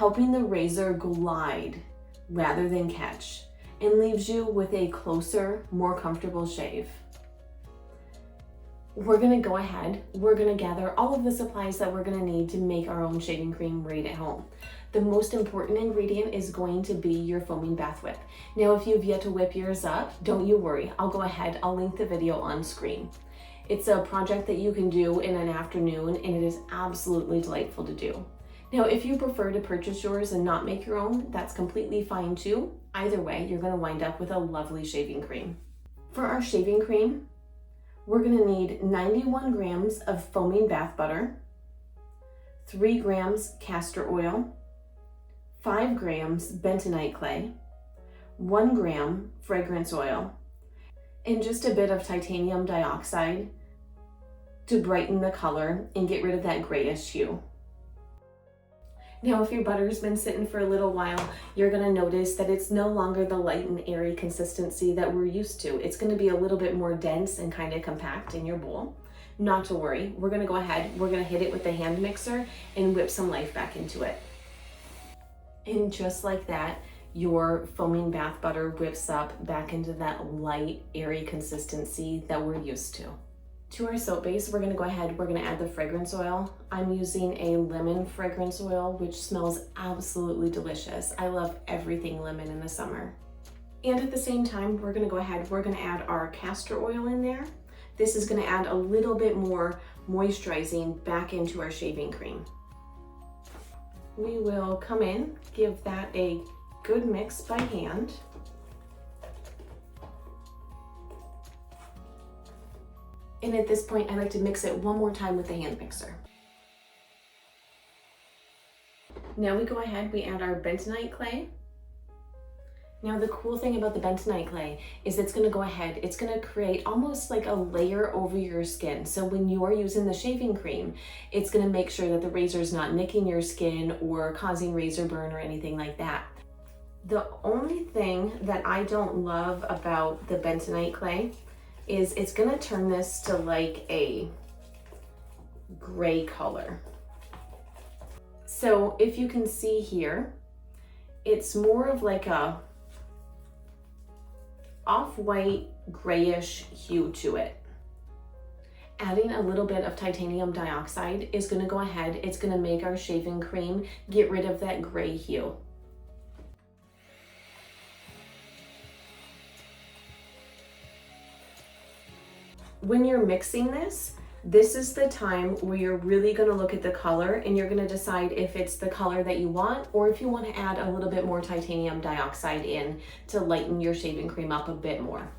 helping the razor glide rather than catch, and leaves you with a closer, more comfortable shave. We're gonna go ahead, we're gonna gather all of the supplies that we're gonna need to make our own shaving cream right at home. The most important ingredient is going to be your foaming bath whip. Now, if you've yet to whip yours up, don't you worry. I'll go ahead, I'll link the video on screen. It's a project that you can do in an afternoon, and it is absolutely delightful to do. Now, if you prefer to purchase yours and not make your own, that's completely fine too. Either way, you're gonna wind up with a lovely shaving cream. For our shaving cream, we're gonna need 91 grams of foaming bath butter, 3 grams castor oil, 5 grams bentonite clay, 1 gram fragrance oil, and just a bit of titanium dioxide to brighten the color and get rid of that grayish hue. Now, if your butter's been sitting for a little while, you're gonna notice that it's no longer the light and airy consistency that we're used to. It's gonna be a little bit more dense and kind of compact in your bowl. Not to worry, we're gonna go ahead, we're gonna hit it with the hand mixer and whip some life back into it. And just like that, your foaming bath butter whips up back into that light, airy consistency that we're used to. To our soap base, we're gonna go ahead, we're gonna add the fragrance oil. I'm using a lemon fragrance oil, which smells absolutely delicious. I love everything lemon in the summer. And at the same time, we're gonna go ahead, we're gonna add our castor oil in there. This is gonna add a little bit more moisturizing back into our shaving cream. We will come in, give that a good mix by hand. And at this point, I like to mix it one more time with the hand mixer. Now we go ahead, we add our bentonite clay. Now the cool thing about the bentonite clay is it's gonna go ahead, it's gonna create almost like a layer over your skin. So when you're using the shaving cream, it's gonna make sure that the razor is not nicking your skin or causing razor burn or anything like that. The only thing that I don't love about the bentonite clay is it's gonna turn this to like a gray color. So if you can see here, it's more of like a off-white grayish hue to it. Adding a little bit of titanium dioxide is gonna go ahead, it's gonna make our shaving cream get rid of that gray hue. When you're mixing this, this is the time where you're really gonna look at the color and you're gonna decide if it's the color that you want or if you wanna add a little bit more titanium dioxide in to lighten your shaving cream up a bit more.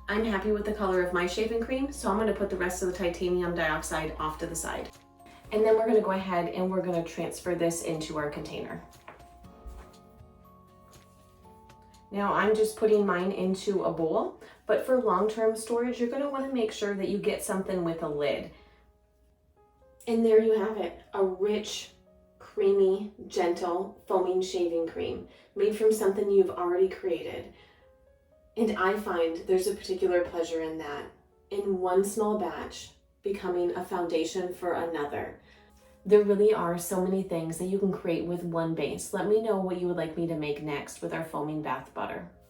I'm happy with the color of my shaving cream, so I'm gonna put the rest of the titanium dioxide off to the side. And then we're gonna go ahead and we're gonna transfer this into our container. Now I'm just putting mine into a bowl, but for long-term storage, you're gonna wanna make sure that you get something with a lid. And there you have it, a rich, creamy, gentle, foaming shaving cream made from something you've already created. And I find there's a particular pleasure in that, in one small batch becoming a foundation for another. There really are so many things that you can create with one base. Let me know what you would like me to make next with our foaming bath butter.